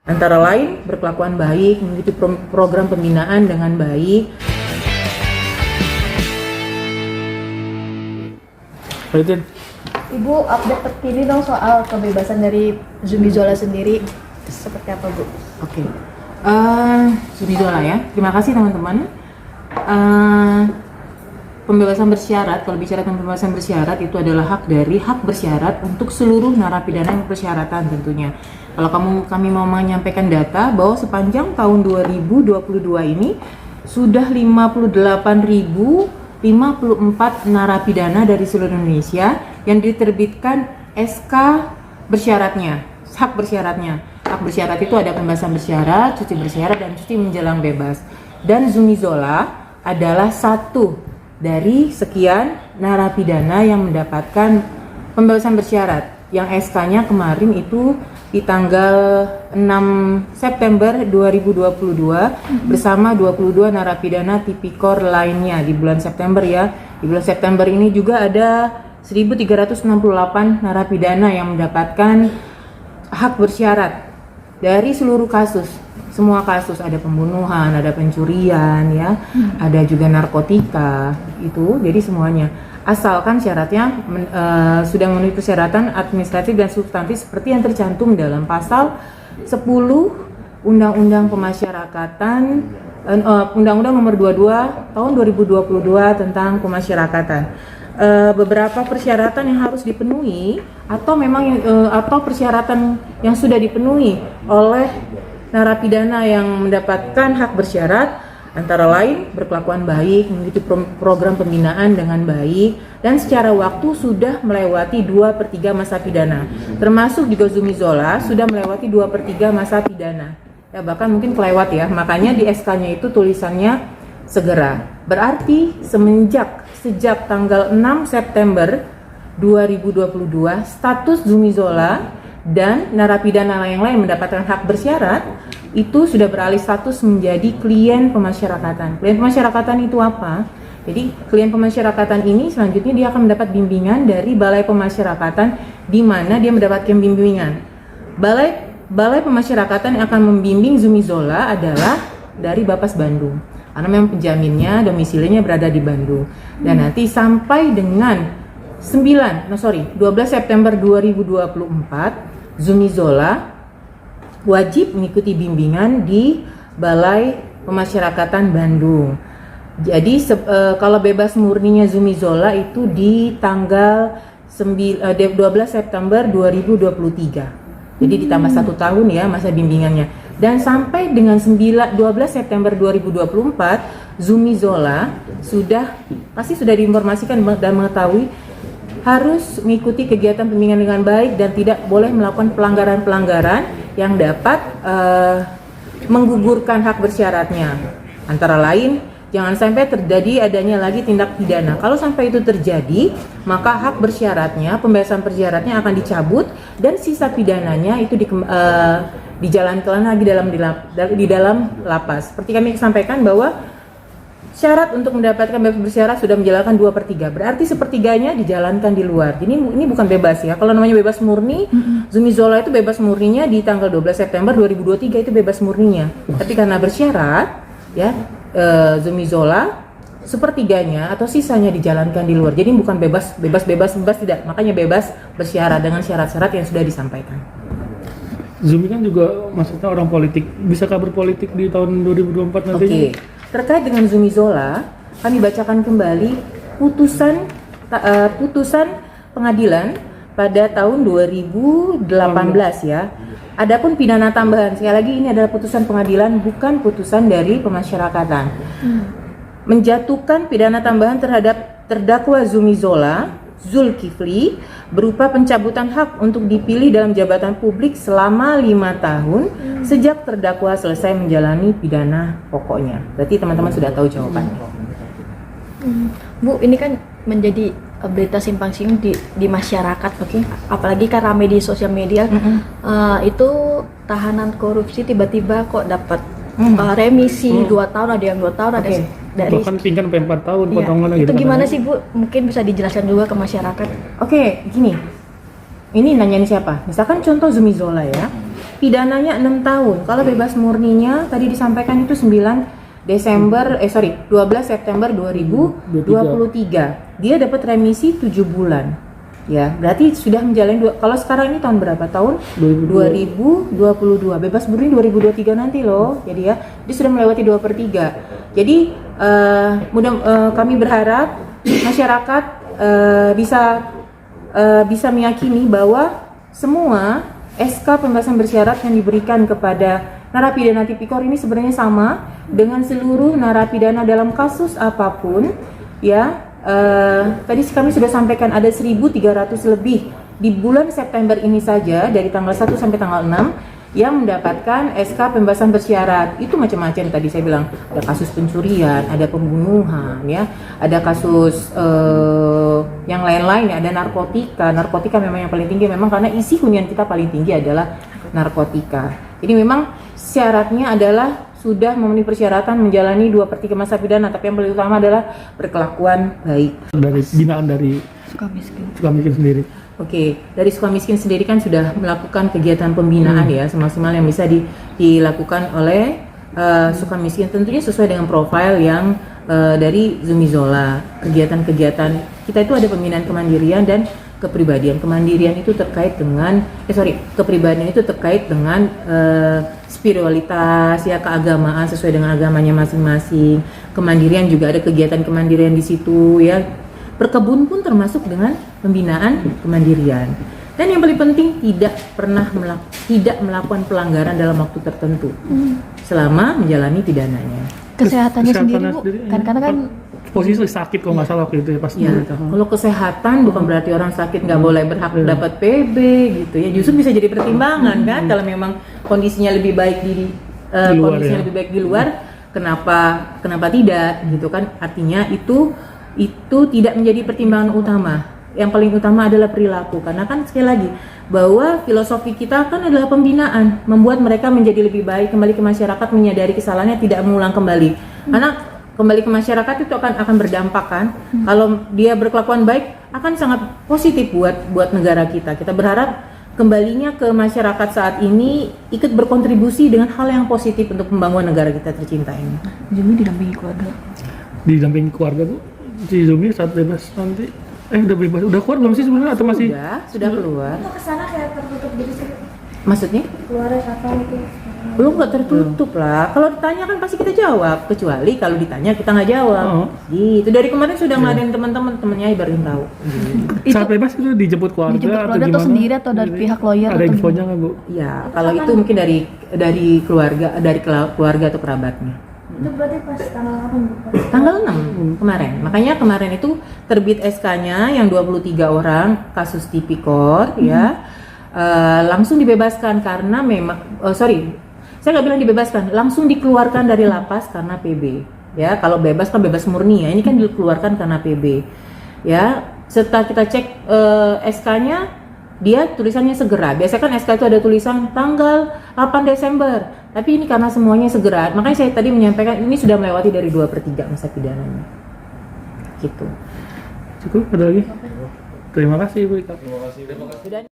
Antara lain berkelakuan baik, mengikuti program pembinaan dengan baik. Ibu update terkini dong soal kebebasan dari Zumi Zola sendiri, seperti apa Bu? Oke, Zumi Zola ya. Terima kasih teman-teman. Pembebasan bersyarat, kalau bicara tentang pembebasan bersyarat itu adalah hak bersyarat untuk seluruh narapidana yang persyaratan tentunya. Kalau kami mau menyampaikan data bahwa sepanjang tahun 2022 ini sudah 58.054 narapidana dari seluruh Indonesia yang diterbitkan SK bersyaratnya, hak bersyaratnya. Hak bersyarat itu ada pembebasan bersyarat, cuti bersyarat, dan cuti menjelang bebas. Dan Zumi Zola adalah satu dari sekian narapidana yang mendapatkan pembebasan bersyarat yang SK-nya kemarin itu di tanggal 6 September 2022 bersama 22 narapidana tipikor lainnya di bulan September ya. Di bulan September ini juga ada 1.368 narapidana yang mendapatkan hak bersyarat dari seluruh kasus. Semua kasus, ada pembunuhan, ada pencurian ya, ada juga narkotika itu, jadi semuanya. Asalkan syaratnya sudah memenuhi persyaratan administratif dan substantif seperti yang tercantum dalam pasal 10 Undang-Undang Pemasyarakatan, Undang-Undang Nomor 22 Tahun 2022 tentang Pemasyarakatan. Beberapa persyaratan yang harus dipenuhi atau memang atau persyaratan yang sudah dipenuhi oleh narapidana yang mendapatkan hak bersyarat antara lain berkelakuan baik, mengikuti program pembinaan dengan baik, dan secara waktu sudah melewati 2/3 masa pidana. Termasuk juga Zumi Zola sudah melewati 2/3 masa pidana. Ya, bahkan mungkin kelewat ya, makanya di SK-nya itu tulisannya segera. Berarti sejak tanggal 6 September 2022 status Zumi Zola dan narapidana yang lain mendapatkan hak bersyarat itu sudah beralih status menjadi klien pemasyarakatan. Klien pemasyarakatan itu apa? Jadi klien pemasyarakatan ini selanjutnya dia akan mendapat bimbingan dari Balai Pemasyarakatan, di mana dia mendapatkan bimbingan. Balai Pemasyarakatan yang akan membimbing Zumi Zola adalah dari Bapas Bandung, karena memang penjaminnya domisilinya berada di Bandung. Dan nanti sampai dengan 12 September 2024 Zumi Zola wajib mengikuti bimbingan di Balai Pemasyarakatan Bandung. Jadi kalau bebas murninya Zumi Zola itu di tanggal 12 September 2023. Jadi ditambah 1 tahun ya masa bimbingannya. Dan sampai dengan 12 September 2024 Zumi Zola pasti sudah diinformasikan dan mengetahui harus mengikuti kegiatan pembimbingan dengan baik dan tidak boleh melakukan pelanggaran-pelanggaran yang dapat menggugurkan hak bersyaratnya. Antara lain, jangan sampai terjadi adanya lagi tindak pidana. Kalau sampai itu terjadi, maka hak bersyaratnya, pembebasan bersyaratnya akan dicabut dan sisa pidananya itu dijalankan lagi di dalam lapas. Seperti kami sampaikan bahwa syarat untuk mendapatkan bebas bersyarat sudah menjalankan 2/3, berarti sepertiganya dijalankan di luar. Jadi ini bukan bebas ya. Kalau namanya bebas murni, Zumi Zola itu bebas murninya di tanggal 12 September 2023 itu bebas murninya. Tapi karena bersyarat, ya Zumi Zola sepertiganya atau sisanya dijalankan di luar. Jadi bukan bebas tidak. Makanya bebas bersyarat dengan syarat-syarat yang sudah disampaikan. Zumi kan juga maksudnya orang politik, bisakah berpolitik di tahun 2024 nanti? Oke. Terkait dengan Zumi Zola, kami bacakan kembali putusan pengadilan pada tahun 2018 ya. Adapun pidana tambahan, sekali lagi ini adalah putusan pengadilan, bukan putusan dari pemasyarakatan. Menjatuhkan pidana tambahan terhadap terdakwa Zumi Zola, Zulkifli, berupa pencabutan hak untuk dipilih dalam jabatan publik selama 5 tahun sejak terdakwa selesai menjalani pidana pokoknya. Berarti teman-teman sudah tahu jawabannya. Bu, ini kan menjadi berita simpang siur di masyarakat, apalagi kan ramai di sosial media. Itu tahanan korupsi tiba-tiba kok dapat remisi 2 tahun, ada yang 2 tahun, ada dari bahkan tingkat sampai 4 tahun potongan itu gitu. Gimana sih Bu? Mungkin bisa dijelaskan juga ke masyarakat. Oke, gini. Ini nanyain siapa? Misalkan contoh Zumi Zola ya. pidananya 6 tahun. Kalau bebas murninya tadi disampaikan itu 12 September 2023. Dia dapat remisi 7 bulan. Ya, berarti sudah menjalani kalau sekarang ini tahun berapa? Tahun 2022. Bebas murni 2023 nanti loh. Jadi ya, dia sudah melewati 2/3. Jadi kami berharap masyarakat bisa meyakini bahwa semua SK pembebasan bersyarat yang diberikan kepada narapidana tipikor ini sebenarnya sama dengan seluruh narapidana dalam kasus apapun, ya. Tadi kami sudah sampaikan ada 1.300 lebih di bulan September ini saja dari tanggal 1 sampai tanggal 6 yang mendapatkan SK pembebasan bersyarat. Itu macam-macam tadi saya bilang, ada kasus pencurian, ada pembunuhan, ya, ada kasus yang lain-lain, ada narkotika. Narkotika memang yang paling tinggi memang karena isi hunian kita paling tinggi adalah narkotika. Jadi memang syaratnya adalah sudah memenuhi persyaratan menjalani 2/3 masa pidana, tapi yang paling utama adalah berkelakuan baik. Dari binaan dari Sukamiskin sendiri. Oke, dari Sukamiskin sendiri kan sudah melakukan kegiatan pembinaan ya semaksimal yang bisa dilakukan oleh Sukamiskin, tentunya sesuai dengan profil yang dari Zumi Zola. Kegiatan-kegiatan kita itu ada pembinaan kemandirian dan kepribadian. Kemandirian itu terkait dengan kepribadian itu terkait dengan spiritualitas, ya, keagamaan sesuai dengan agamanya masing-masing. Kemandirian juga ada kegiatan kemandirian di situ, ya. Berkebun pun termasuk dengan pembinaan kemandirian. Dan yang paling penting tidak melakukan pelanggaran dalam waktu tertentu selama menjalani pidananya. Kesehatannya sendiri, Bu, karena kan posisi sakit kalau nggak salah waktu itu ya pas ya, kalau kesehatan bukan berarti orang sakit nggak boleh berhak dapat PB gitu ya, justru bisa jadi pertimbangan kan kalau memang kondisinya lebih baik lebih baik di luar, kenapa tidak gitu kan, artinya itu tidak menjadi pertimbangan utama. Yang paling utama adalah perilaku, karena kan sekali lagi bahwa filosofi kita kan adalah pembinaan, membuat mereka menjadi lebih baik, kembali ke masyarakat, menyadari kesalahannya, tidak mengulang kembali. Karena kembali ke masyarakat itu akan berdampak kan. Kalau dia berkelakuan baik akan sangat positif buat negara kita. Kita berharap kembalinya ke masyarakat saat ini ikut berkontribusi dengan hal yang positif untuk membangun negara kita tercinta ini. Zumi didampingi keluarga. Didampingi keluarga, Bu. Si Zumi saat bebas nanti udah bebas, udah keluar belum sih sebenarnya atau masih? Sudah keluar. Itu kesana kayak tertutup gitu sih. Maksudnya? Keluarnya kapan itu? Belum, nggak tertutup lah. Kalau ditanya kan pasti kita jawab, kecuali kalau ditanya kita nggak jawab. Gitu. Dari kemarin sudah ngadain teman-temannya ibarin tahu. Saat bebas itu dijemput keluarga atau sendiri atau dari pihak lawyer? Ada infonya nggak, Bu? Ya, kalau itu mungkin dari keluarga atau kerabatnya. Itu berarti pas tanggal kapan, Bu? Tanggal 6 kemarin. Makanya kemarin itu terbit SK-nya yang 23 orang kasus tipikor ya. Langsung dibebaskan karena memang saya nggak bilang dibebaskan, langsung dikeluarkan dari lapas karena PB. Ya, kalau bebas kan bebas murni ya. Ini kan dikeluarkan karena PB. Ya, setelah kita cek SK-nya, dia tulisannya segera. Biasanya kan SK itu ada tulisan tanggal 8 Desember. Tapi ini karena semuanya segera. Makanya saya tadi menyampaikan ini sudah melewati dari 2/3 masa pidananya. Gitu. Cukup, ada lagi? Terima kasih, Bu Ika. Terima kasih.